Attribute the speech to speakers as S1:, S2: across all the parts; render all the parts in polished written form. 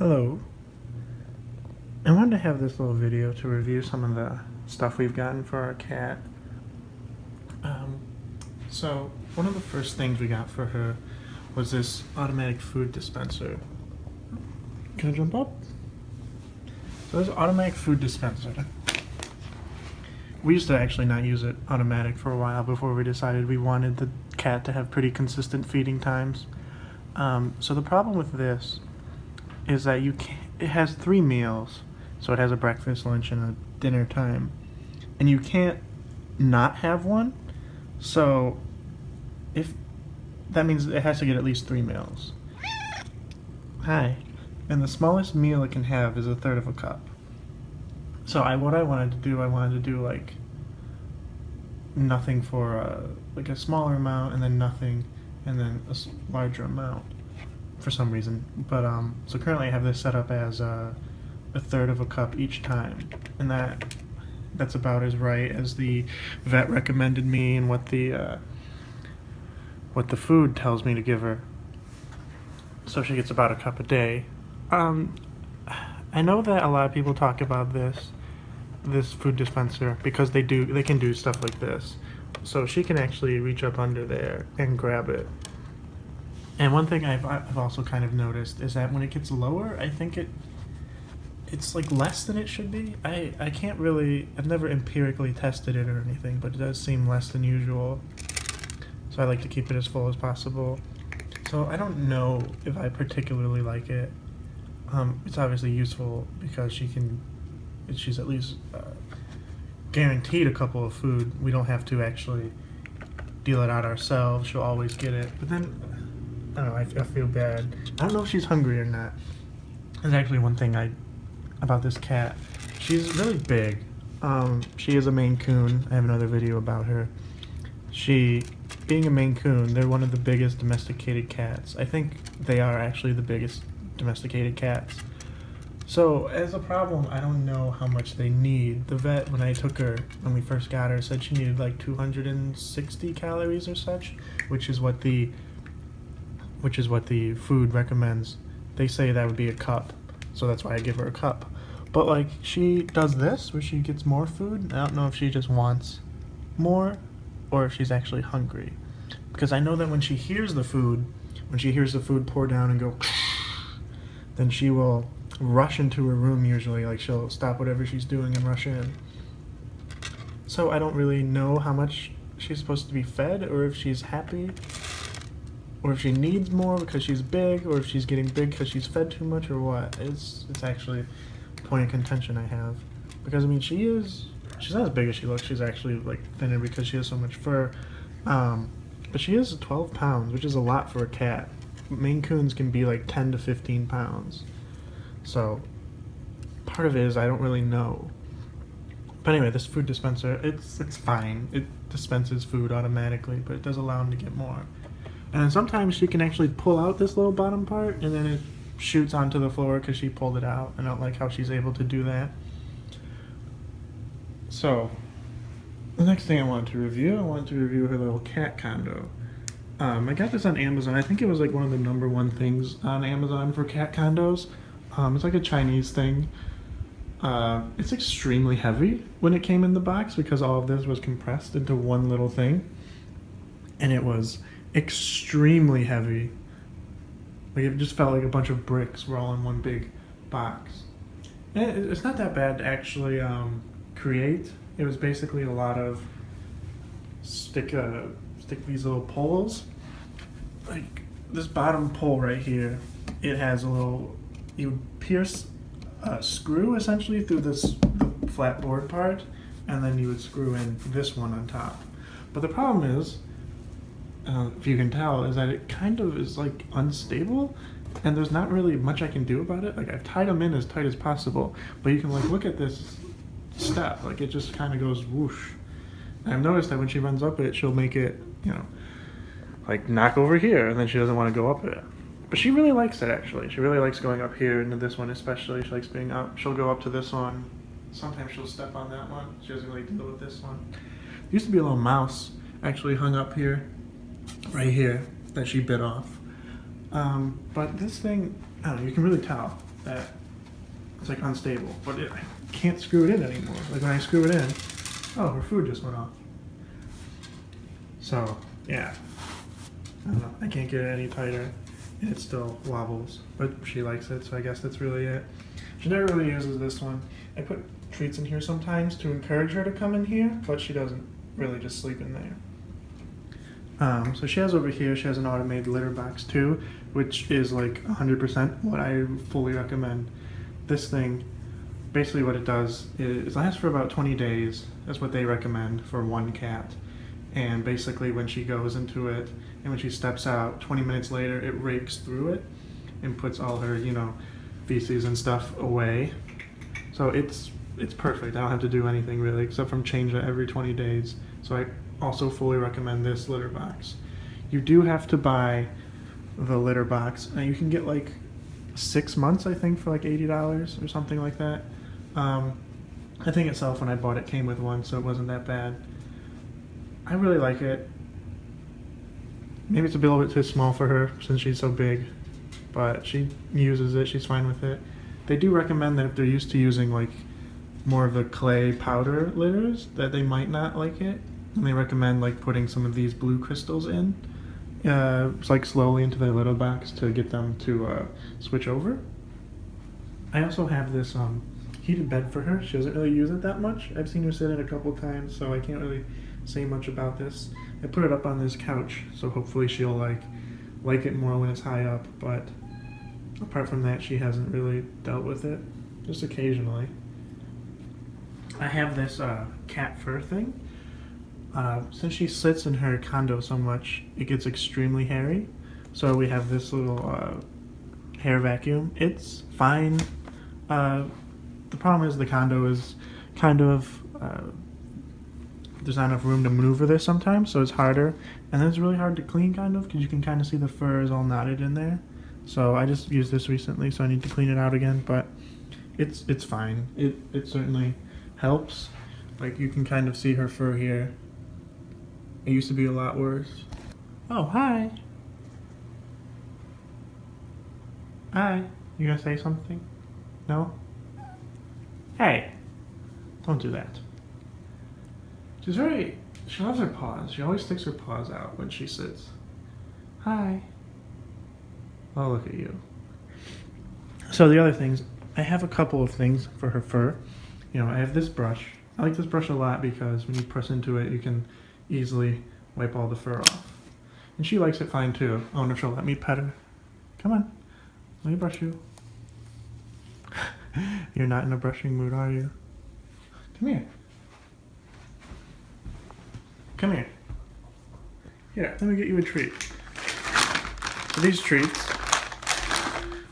S1: Hello. I wanted to have this little video to review some of the stuff we've gotten for our cat. So one of the first things we got for her was this automatic food dispenser. Can I jump up? So this automatic food dispenser. We used to actually not use it automatic for a while before we decided we wanted the cat to have pretty consistent feeding times. So the problem with this is that it has 3 meals, so it has a breakfast, lunch, and a dinner time, and you can't not have one. So if that means it has to get at least 3 meals. Hi. And the smallest meal it can have is 1/3 of a cup. So what I wanted to do like nothing for like a smaller amount, and then nothing, and then a larger amount for some reason. But so currently I have this set up as 1/3 of a cup each time, and that's about as right as the vet recommended me and what the food tells me to give her. So she gets about a cup a day. I know that a lot of people talk about this food dispenser because they can do stuff like this. So she can actually reach up under there and grab it. And one thing I've also kind of noticed is that when it gets lower, I think it's like less than it should be. I can't really, I've never empirically tested it or anything, but it does seem less than usual. So I like to keep it as full as possible. So I don't know if I particularly like it. It's obviously useful because she's at least guaranteed a couple of food. We don't have to actually deal it out ourselves. She'll always get it. But then, I don't know, I feel bad. I don't know if she's hungry or not. There's actually one thing about this cat. She's really big. She is a Maine Coon. I have another video about her. Being a Maine Coon, they're one of the biggest domesticated cats. I think they are actually the biggest domesticated cats. So as a problem, I don't know how much they need. The vet, when we first got her, said she needed like 260 calories or such, which is what the food recommends. They say that would be a cup, so that's why I give her a cup. But like, she does this where she gets more food. I don't know if she just wants more or if she's actually hungry, because I know that when she hears the food pour down and go then she will rush into her room. Usually, like, she'll stop whatever she's doing and rush in. So I don't really know how much she's supposed to be fed, or if she's happy, or if she needs more because she's big, or if she's getting big because she's fed too much, or what. It's actually a point of contention I have, because I mean she's not as big as she looks. She's actually like thinner because she has so much fur. But she is 12 pounds, which is a lot for a cat. Maine Coons can be like 10 to 15 pounds. So part of it is I don't really know. But anyway, this food dispenser, it's fine. It dispenses food automatically, but it does allow him to get more. And then sometimes she can actually pull out this little bottom part, and then it shoots onto the floor because she pulled it out. I don't like how she's able to do that. So the next thing I wanted to review her little cat condo. I got this on Amazon. I think it was like one of the #1 things on Amazon for cat condos. It's like a Chinese thing. It's extremely heavy when it came in the box because all of this was compressed into one little thing. And it was extremely heavy. Like, it just felt like a bunch of bricks were all in one big box. And it's not that bad to actually create. It was basically a lot of stick these little poles. Like this bottom pole right here, it has you pierce a screw essentially through the flat board part, and then you would screw in this one on top. But the problem is, if you can tell, is that it kind of is like unstable, and there's not really much I can do about it. Like, I've tied them in as tight as possible, but you can like look at this step, like it just kind of goes whoosh. And I've noticed that when she runs up it, she'll make it, like knock over here, and then she doesn't want to go up it. But she really likes it, actually. She really likes going up here into this one especially. She likes being up. She'll go up to this one. Sometimes she'll step on that one. She doesn't really deal with this one. There used to be a little mouse actually hung up here, right here, that she bit off. But this thing, I don't know, you can really tell. that it's like unstable, but I can't screw it in anymore. Like when I screw it in, oh, her food just went off. So yeah, I don't know. I can't get it any tighter, and it still wobbles. But she likes it, so I guess that's really it. She never really uses this one. I put treats in here sometimes to encourage her to come in here, but she doesn't really just sleep in there. So she has over here, she has an automated litter box too, which is like 100% what I fully recommend. This thing, basically what it does is it lasts for about 20 days. That's what they recommend for one cat. And basically when she goes into it and when she steps out, 20 minutes later it rakes through it and puts all her, you know, feces and stuff away. So it's perfect. I don't have to do anything really except from change it every 20 days. So I also fully recommend this litter box. You do have to buy the litter box, and you can get like 6 months, I think, for like $80 or something like that. I think itself when I bought it came with one, so it wasn't that bad. I really like it. Maybe it's a little bit too small for her since she's so big, but she uses it, she's fine with it. They do recommend that if they're used to using like more of the clay powder litters, that they might not like it. And they recommend like putting some of these blue crystals in, like slowly into their litter box to get them to switch over. I also have this heated bed for her. She doesn't really use it that much. I've seen her sit in it a couple times, so I can't really say much about this. I put it up on this couch, so hopefully she'll like it more when it's high up, but apart from that, she hasn't really dealt with it, just occasionally. I have this cat fur thing. Since she sits in her condo so much, it gets extremely hairy. So we have this little hair vacuum. It's fine. The problem is the condo is kind of, there's not enough room to maneuver this sometimes, so it's harder. And then it's really hard to clean kind of, because you can kind of see the fur is all knotted in there. So I just used this recently, so I need to clean it out again, but it's fine. It certainly helps. Like you can kind of see her fur here. It used to be a lot worse. Oh, hi. Hi. You gonna say something? No? Hey. Don't do that. She loves her paws. She always sticks her paws out when she sits. Hi. Oh, look at you. So the other things, I have a couple of things for her fur. You know, I have this brush. I like this brush a lot because when you press into it, you can easily wipe all the fur off. And she likes it fine too. I wonder if she'll let me pet her. Come on, let me brush you. You're not in a brushing mood, are you? Come here. Come here. Here, let me get you a treat. So these treats,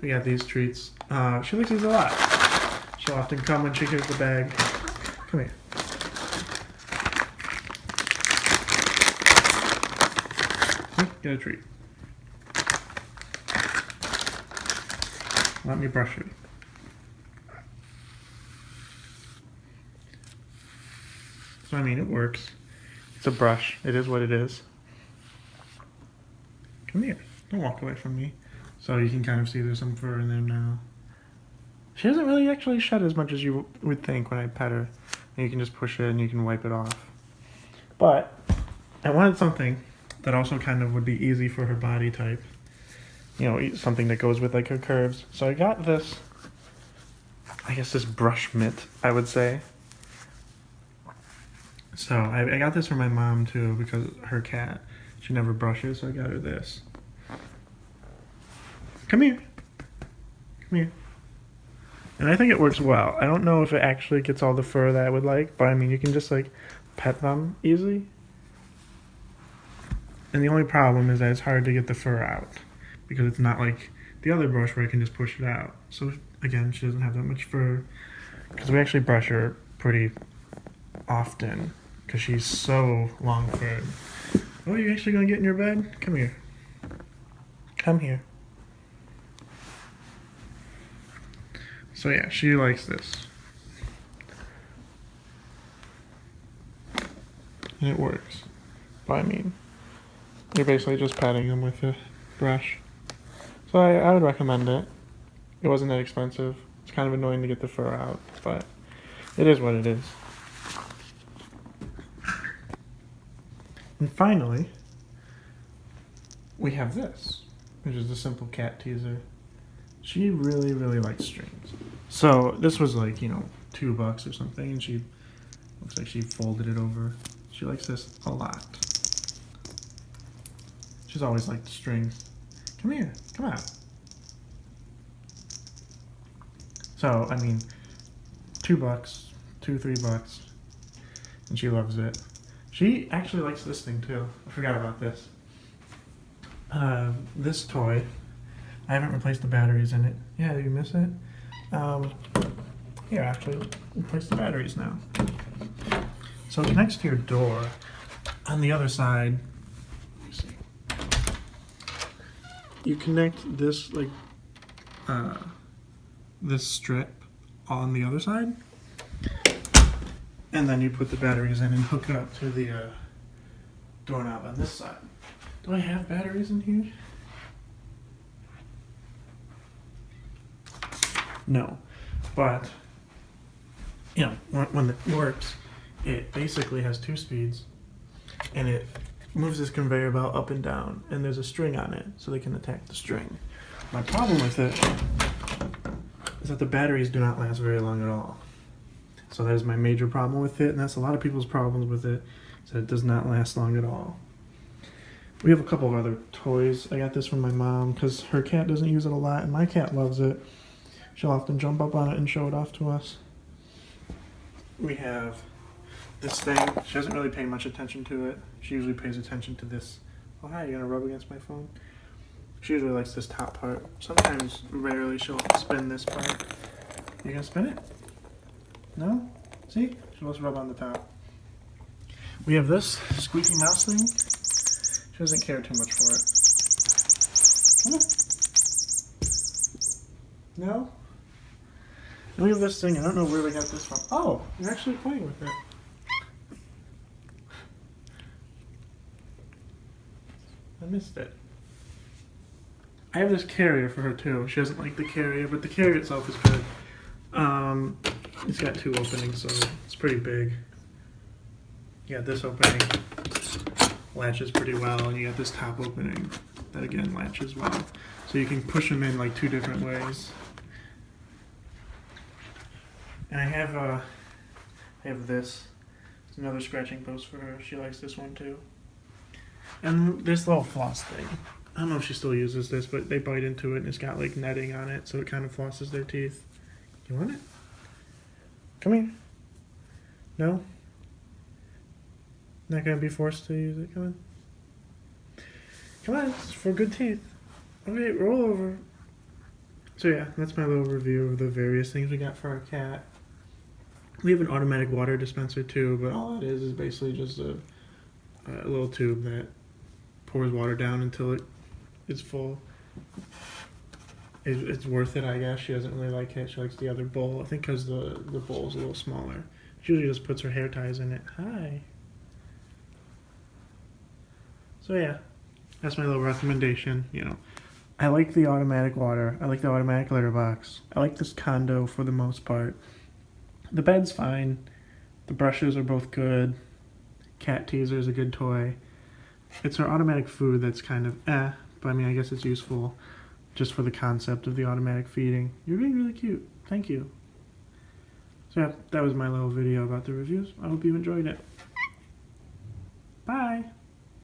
S1: we got these treats. She likes these a lot. She'll often come when she hears the bag. Come here. Get a treat. Let me brush you. So I mean, it works. It's a brush. It is what it is. Come here. Don't walk away from me. So you can kind of see there's some fur in there now. She doesn't really actually shed as much as you would think when I pet her. And you can just push it and you can wipe it off. But I wanted something that also kind of would be easy for her body type. You know, something that goes with like her curves. So I got this, I guess this brush mitt, I would say. So I got this for my mom too because her cat, she never brushes, so I got her this. Come here. Come here. And I think it works well. I don't know if it actually gets all the fur that I would like, but I mean, you can just like pet them easily. And the only problem is that it's hard to get the fur out because it's not like the other brush where I can just push it out. So again, she doesn't have that much fur because we actually brush her pretty often because she's so long furred. Oh, you actually gonna get in your bed? Come here. Come here. So yeah, she likes this. And it works. But I mean, you're basically just patting them with a brush. So I would recommend it. It wasn't that expensive. It's kind of annoying to get the fur out, but it is what it is. And finally, we have this, which is the simple cat teaser. She really, really likes strings. So this was like, $2 or something, and she looks like she folded it over. She likes this a lot. She's always liked strings. Come here, come out. So, I mean, $2, $3, and she loves it. She actually likes this thing too. I forgot about this. This toy, I haven't replaced the batteries in it. Yeah, you miss it? Here, actually, replace the batteries now. So it connects to your door. On the other side, let me see. You connect this, this strip on the other side, and then you put the batteries in and hook it up to the doorknob on this side. Do I have batteries in here? No, but when it works, it basically has 2 speeds, and it moves this conveyor belt up and down, and there's a string on it, so they can attack the string. My problem with it is that the batteries do not last very long at all. So that is my major problem with it, and that's a lot of people's problems with it, is that it does not last long at all. We have a couple of other toys. I got this from my mom because her cat doesn't use it a lot, and my cat loves it. She'll often jump up on it and show it off to us. We have this thing. She doesn't really pay much attention to it. She usually pays attention to this. Oh, hi, you gonna rub against my phone? She usually likes this top part. Sometimes, rarely, she'll spin this part. You gonna spin it? No? See? She wants to rub on the top. We have this squeaky mouse thing. She doesn't care too much for it. Come on. No? And we have this thing. I don't know where we got this from. Oh, you're actually playing with it. I missed it. I have this carrier for her too. She doesn't like the carrier, but the carrier itself is good. It's got 2 openings, so it's pretty big. You got this opening, latches pretty well, and you got this top opening that again latches well. So you can push them in like 2 different ways. And I have this. It's another scratching post for her. She likes this one too. And this little floss thing. I don't know if she still uses this, but they bite into it and it's got like netting on it, so it kind of flosses their teeth. You want it? Come here. No? Not gonna be forced to use it. Come on. Come on, it's for good teeth. Okay, roll over. So yeah, that's my little review of the various things we got for our cat. We have an automatic water dispenser too, but all it is basically just a little tube that pours water down until it is full. It's worth it, I guess. She doesn't really like it. She likes the other bowl. I think because the bowl is a little smaller. She usually just puts her hair ties in it. Hi. So yeah, that's my little recommendation. I like the automatic water. I like the automatic litter box. I like this condo for the most part. The bed's fine. The brushes are both good. Cat teaser is a good toy. It's our automatic food that's kind of but I mean, I guess it's useful just for the concept of the automatic feeding. You're being really cute. Thank you. So yeah, that was my little video about the reviews. I hope you enjoyed it. Bye.